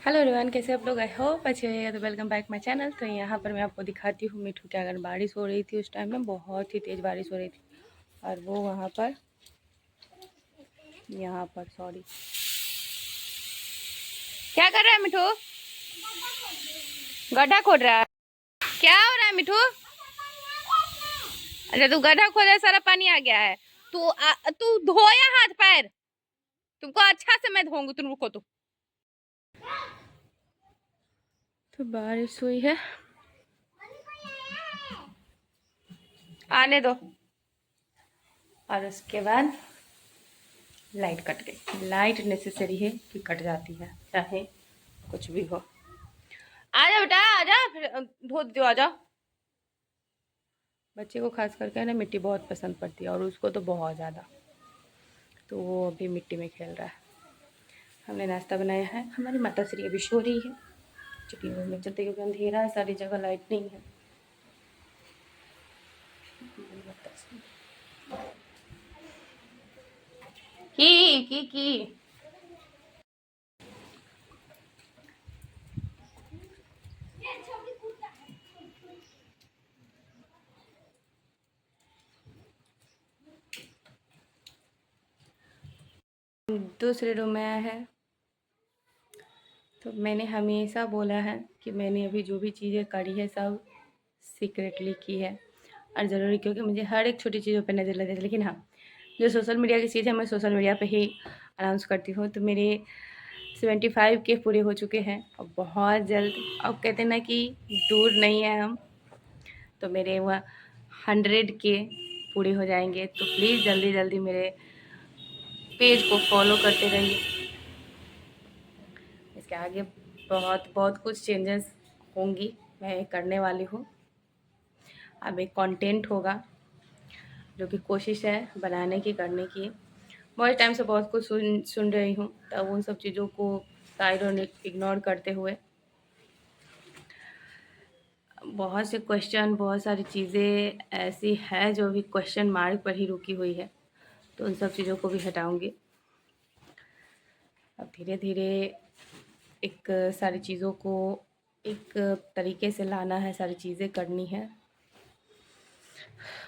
Hello everyone, कैसे आप लोग? आई होप अच्छे होइएगा। तो वेलकम बैक माय चैनल। तो यहाँ पर मैं आपको दिखाती हूँ मिठू के अगर बारिश हो रही थी उस टाइम में, बहुत ही तेज़ बारिश हो रही थी। और वो वहाँ पर यहाँ पर सॉरी क्या कर रहा है मिठू? गड्ढा खोद रहा है। क्या हो रहा है मिठू? अच्छा, तू गड्ढा खोदा, सारा पानी आ गया है। तू धोया हाथ पैर। तुमको अच्छा से मैं धोऊंगी, तुम रुको। तो बारिश हुई है, आने दो। और उसके बाद लाइट कट गई। लाइट नेसेसरी है कि कट जाती है, चाहे कुछ भी हो। आजा बेटा, आजा, फिर धो दो, आजा। बच्चे को खास करके ना मिट्टी बहुत पसंद पड़ती है, और उसको तो बहुत ज़्यादा। तो वो अभी मिट्टी में खेल रहा है। हमने नाश्ता बनाया है। हमारी माता श्री अभी सो रही है, चुकी रूम में चलते, क्योंकि अंधेरा है, सारी जगह लाइट नहीं है। की दूसरे रूम में आया है। तो मैंने हमेशा बोला है कि मैंने अभी जो भी चीज़ें करी है सब सीक्रेटली की है, और ज़रूरी, क्योंकि मुझे हर एक छोटी चीज़ों पर नज़र लगे। लेकिन हाँ, जो सोशल मीडिया की चीज़ है मैं सोशल मीडिया पे ही अनाउंस करती हूँ। तो मेरे 75 के पूरे हो चुके हैं, और बहुत जल्द, अब कहते ना कि दूर नहीं है हम, तो मेरे वह 100 के पूरे हो जाएंगे। तो प्लीज़ जल्दी जल्दी मेरे पेज को फॉलो करते रहिए। इसके आगे बहुत बहुत कुछ चेंजेस होंगी, मैं करने वाली हूँ। अब एक कंटेंट होगा, जो कि कोशिश है बनाने की, करने की। बहुत टाइम से बहुत कुछ सुन रही हूँ, तब उन सब चीज़ों को साइड और इग्नोर करते हुए बहुत से क्वेश्चन, बहुत सारी चीज़ें ऐसी है जो अभी क्वेश्चन मार्क पर ही रुकी हुई है, तो उन सब चीज़ों को भी हटाऊंगी। अब धीरे धीरे एक सारी चीज़ों को एक तरीके से लाना है, सारी चीज़ें करनी है।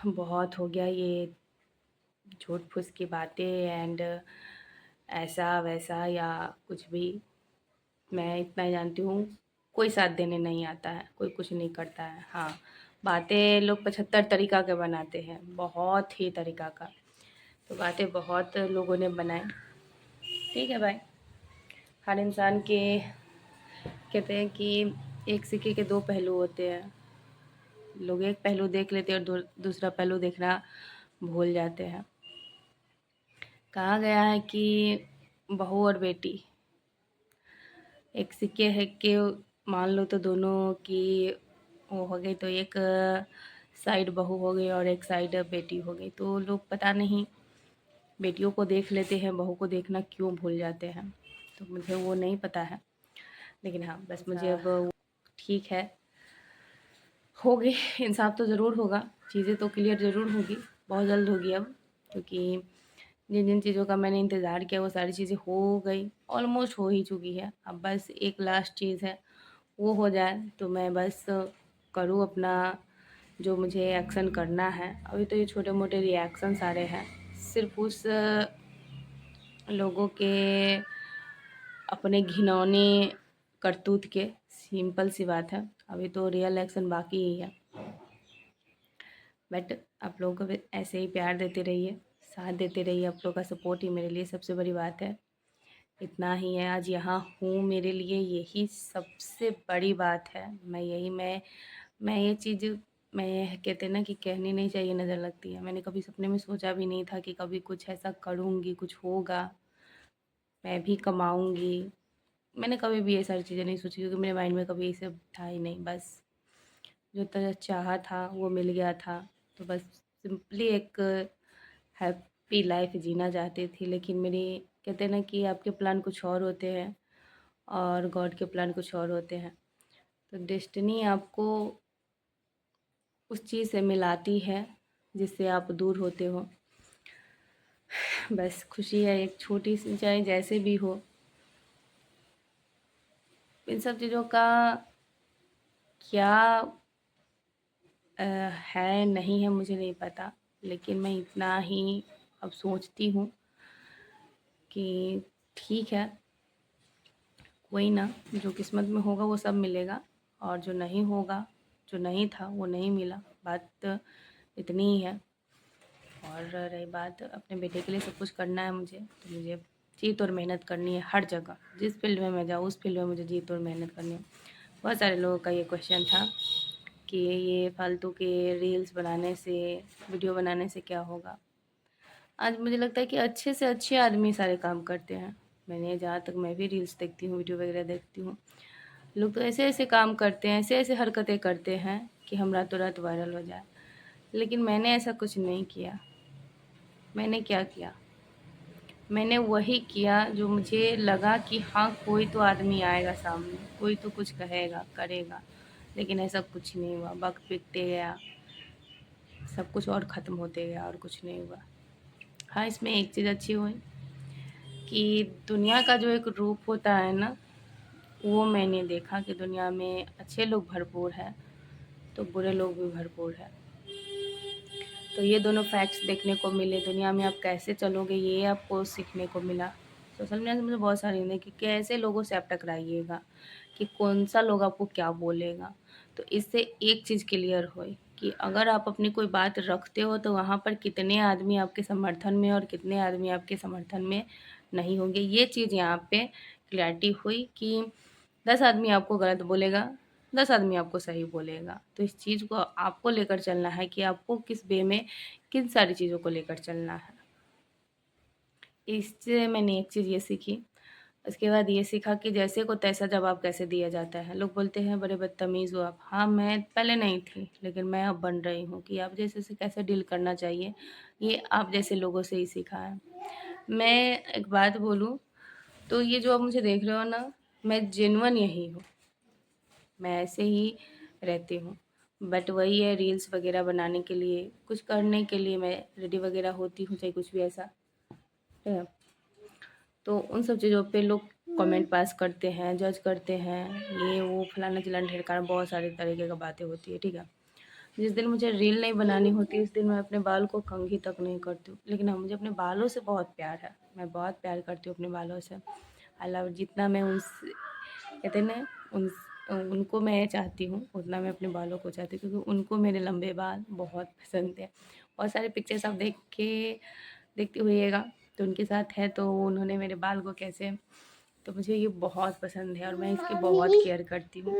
बहुत हो गया ये झूठ फूस की बातें एंड ऐसा वैसा या कुछ भी। मैं इतना ही जानती हूँ, कोई साथ देने नहीं आता है, कोई कुछ नहीं करता है। हाँ, बातें लोग 75 तरीका के बनाते हैं, बहुत ही तरीका का। तो बातें बहुत लोगों ने बनाई, ठीक है भाई। हर इंसान के, कहते हैं कि एक सिक्के के दो पहलू होते हैं। लोग एक पहलू देख लेते हैं और दूसरा पहलू देखना भूल जाते हैं। कहा गया है कि बहू और बेटी एक सिक्के है कि, मान लो तो दोनों की वो हो गई, तो एक साइड बहू हो गई और एक साइड बेटी हो गई। तो लोग पता नहीं बेटियों को देख लेते हैं, बहू को देखना क्यों भूल जाते हैं, तो मुझे वो नहीं पता है। लेकिन हाँ, बस मुझे अब ठीक है, होगी, इंसाफ तो ज़रूर होगा, चीज़ें तो क्लियर ज़रूर होगी, बहुत जल्द होगी अब। क्योंकि जिन जिन चीज़ों का मैंने इंतज़ार किया वो सारी चीज़ें हो गई, ऑलमोस्ट हो ही चुकी है। अब बस एक लास्ट चीज़ है, वो हो जाए तो मैं बस करूँ अपना जो मुझे एक्शन करना है। अभी तो ये छोटे मोटे रिएक्शन सारे हैं, सिर्फ उस लोगों के अपने घिनौने करतूत के, सिंपल सी बात है। अभी तो रियल एक्शन बाकी ही है। बट आप लोगों को भी ऐसे ही प्यार देते रहिए, साथ देते रहिए। आप लोगों का सपोर्ट ही मेरे लिए सबसे बड़ी बात है। इतना ही है, आज यहाँ हूँ, मेरे लिए यही सबसे बड़ी बात है। मैं ये चीज़, मैं कहते ना कि कहनी नहीं चाहिए, नज़र लगती है। मैंने कभी सपने में सोचा भी नहीं था कि कभी कुछ ऐसा करूँगी, कुछ होगा, मैं भी कमाऊँगी। मैंने कभी भी ये सारी चीज़ें नहीं सोची, क्योंकि मेरे माइंड में कभी ये सब था ही नहीं। बस जो तरह चाहा था वो मिल गया था, तो बस सिंपली एक हैप्पी लाइफ जीना चाहती थी। लेकिन मेरी, कहते हैं ना कि आपके प्लान कुछ और होते हैं और गॉड के प्लान कुछ और होते हैं। तो डेस्टिनी आपको उस चीज़ से मिलाती है जिससे आप दूर होते हो। बस खुशी है एक छोटी सी, चाहे जैसे भी हो, इन सब चीज़ों का क्या है नहीं है मुझे नहीं पता, लेकिन मैं इतना ही अब सोचती हूँ कि ठीक है, कोई ना, जो किस्मत में होगा वो सब मिलेगा, और जो नहीं होगा, जो नहीं था वो नहीं मिला, बात इतनी ही है। और रही बात अपने बेटे के लिए सब कुछ करना है मुझे, तो मुझे जी तोड़ मेहनत करनी है हर जगह, जिस फील्ड में मैं जाऊँ उस फील्ड में मुझे जी तोड़ मेहनत करनी है। बहुत सारे लोगों का ये क्वेश्चन था कि ये फालतू के रील्स बनाने से, वीडियो बनाने से क्या होगा। आज मुझे लगता है कि अच्छे से अच्छे आदमी सारे काम करते हैं। मैंने जहाँ तक मैं भी रील्स देखती हूँ, वीडियो वगैरह देखती हूँ, लोग तो ऐसे ऐसे काम करते हैं, ऐसे ऐसे हरकतें करते हैं कि हम रातों रात वायरल हो जाए। लेकिन मैंने ऐसा कुछ नहीं किया। मैंने क्या किया? मैंने वही किया जो मुझे लगा कि हाँ, कोई तो आदमी आएगा सामने, कोई तो कुछ कहेगा, करेगा। लेकिन ऐसा कुछ नहीं हुआ। वक्त बीतते गया, सब कुछ और ख़त्म होते गया, और कुछ नहीं हुआ। हाँ, इसमें एक चीज़ अच्छी हुई कि दुनिया का जो एक रूप होता है ना, वो मैंने देखा कि दुनिया में अच्छे लोग भरपूर हैं, तो बुरे लोग भी भरपूर हैं। तो ये दोनों फैक्ट्स देखने को मिले। दुनिया में आप कैसे चलोगे, ये आपको सीखने को मिला। सोशल मीडिया से मुझे बहुत सारी चीज़ें कि कैसे लोगों से आप टकराइएगा, कि कौन सा लोग आपको क्या बोलेगा। तो इससे एक चीज़ क्लियर हुई कि अगर आप अपनी कोई बात रखते हो तो वहाँ पर कितने आदमी आपके समर्थन में और कितने आदमी आपके समर्थन में नहीं होंगे। ये चीज़ यहाँ पे क्लैरिटी हुई कि 10 आदमी आपको गलत बोलेगा, 10 आदमी आपको सही बोलेगा। तो इस चीज़ को आपको लेकर चलना है कि आपको किस वे में किन सारी चीज़ों को लेकर चलना है। इससे मैंने एक चीज़ ये सीखी। उसके बाद ये सीखा कि जैसे को तैसा जवाब कैसे दिया जाता है। लोग बोलते हैं बड़े बदतमीज़ हो आप। हाँ, मैं पहले नहीं थी, लेकिन मैं अब बन रही हूँ कि आप जैसे से कैसे डील करना चाहिए, ये आप जैसे लोगों से ही सीखा है। मैं एक बात बोलूँ, तो ये जो आप मुझे देख रहे हो ना, मैं जेन्युइन यही हूँ। मैं ऐसे ही रहती हूँ। बट वही है, रील्स वगैरह बनाने के लिए, कुछ करने के लिए मैं रेडी वगैरह होती हूँ, चाहे कुछ भी ऐसा, ठीक है। तो उन सब चीज़ों पे लोग कमेंट पास करते हैं, जज करते हैं, ये वो फलाना चिलाना ढेर बहुत सारे तरीके का बातें होती है, ठीक है। जिस दिन मुझे रील नहीं बनानी होती, उस दिन मैं अपने बाल को कंघी तक नहीं करती हूँ। लेकिन हाँ, मुझे अपने बालों से बहुत प्यार है। मैं बहुत प्यार करती हूँ अपने बालों से। आई लव, जितना मैं उनसे कहते हैं ना, उनको मैं चाहती हूँ, उतना मैं अपने बालों को चाहती हूँ, क्योंकि उनको मेरे लंबे बाल बहुत पसंद है। बहुत सारे पिक्चर्स आप देखते हुईएगा, तो उनके साथ है, तो उन्होंने मेरे बाल को कैसे, तो मुझे ये बहुत पसंद है और मैं इसकी बहुत केयर करती हूँ।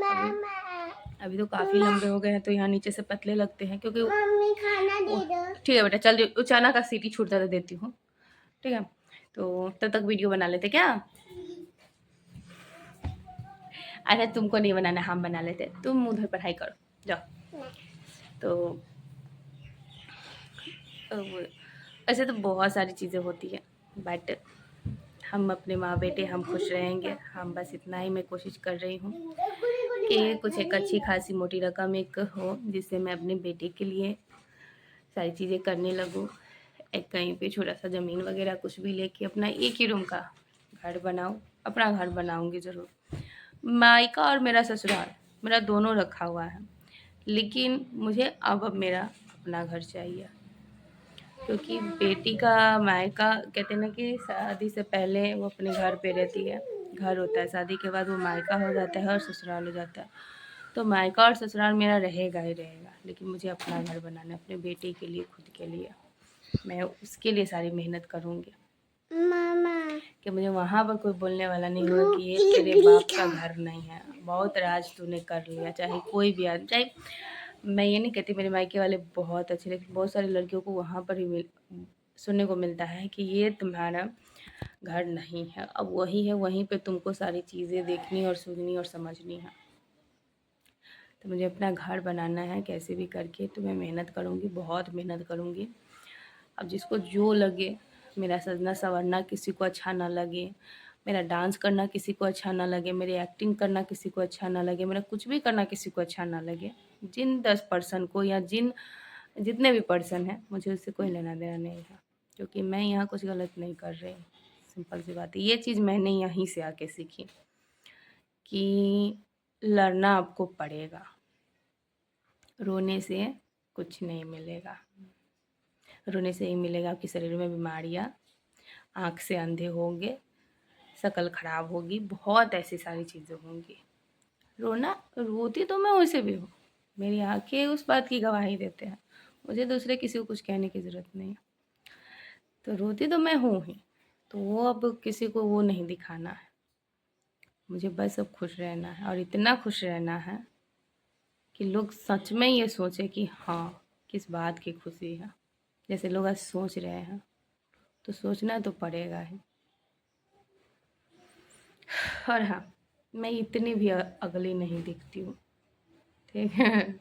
अभी तो काफ़ी लंबे हो गए हैं, तो यहाँ नीचे से पतले लगते हैं, क्योंकि खाना दे दो। ठीक है बेटा, चल उचाना का सीटी छूटता तो देती हूँ, ठीक है। तो तब तक वीडियो बना लेते क्या? अरे तुमको नहीं बनाना, हम बना लेते, तुम उधर पढ़ाई करो, जाओ। तो ऐसे तो बहुत सारी चीज़ें होती है, बट हम अपने माँ बेटे हम खुश रहेंगे। हम बस इतना ही मैं कोशिश कर रही हूँ कि कुछ एक अच्छी खासी मोटी रकम एक हो, जिससे मैं अपने बेटे के लिए सारी चीज़ें करने लगूँ। एक कहीं पे छोटा सा ज़मीन वगैरह कुछ भी लेके अपना एक ही रूम का घर बनाऊँ। अपना घर बनाऊँगी ज़रूर। मायका और मेरा ससुराल, मेरा दोनों रखा हुआ है, लेकिन मुझे अब मेरा अपना घर चाहिए। क्योंकि बेटी का मायका, कहते हैं ना कि शादी से पहले वो अपने घर पे रहती है, घर होता है, शादी के बाद वो मायका हो जाता है और ससुराल हो जाता है। तो मायका और ससुराल मेरा रहेगा ही रहेगा, लेकिन मुझे अपना घर बनाना है, अपने बेटे के लिए, खुद के लिए। मैं उसके लिए सारी मेहनत करूँगी मामा, कि मुझे वहाँ पर कोई बोलने वाला नहीं होगा कि ये तेरे बाप का घर नहीं है, बहुत राज तूने कर लिया। चाहे कोई भी आदमी, चाहे, मैं ये नहीं कहती मेरे मायके वाले बहुत अच्छे, लेकिन बहुत सारी लड़कियों को वहाँ पर ही सुनने को मिलता है कि ये तुम्हारा घर नहीं है। अब वही है, वहीं पे तुमको सारी चीज़ें देखनी और सुननी और समझनी है। तो मुझे अपना घर बनाना है कैसे भी करके, तो मैं मेहनत करूँगी, बहुत मेहनत करूँगी। अब जिसको जो लगे, मेरा सजना संवरना किसी को अच्छा ना लगे, मेरा डांस करना किसी को अच्छा ना लगे, मेरी एक्टिंग करना किसी को अच्छा ना लगे, मेरा कुछ भी करना किसी को अच्छा ना लगे, जिन 10 पर्सन को या जितने भी पर्सन हैं, मुझे उससे कोई लेना देना नहीं है, क्योंकि मैं यहाँ कुछ गलत नहीं कर रही। सिंपल सी बात है, ये चीज़ मैंने यहीं से आके सीखी कि लड़ना आपको पड़ेगा, रोने से कुछ नहीं मिलेगा। रोने से ही मिलेगा आपके शरीर में बीमारियाँ, आँख से अंधे होंगे, शक्ल खराब होगी, बहुत ऐसी सारी चीज़ें होंगी। रोती तो मैं वैसे भी हूँ, मेरी आँखें उस बात की गवाही देते हैं, मुझे दूसरे किसी को कुछ कहने की ज़रूरत नहीं है। तो रोती तो मैं हूँ ही, तो वो अब किसी को वो नहीं दिखाना है, मुझे बस अब खुश रहना है, और इतना खुश रहना है कि लोग सच में ये सोचे कि हाँ, किस बात की खुशी है। जैसे लोग आज सोच रहे हैं, तो सोचना तो पड़ेगा ही। और हाँ, मैं इतनी भी अगली नहीं दिखती हूँ, ठीक है।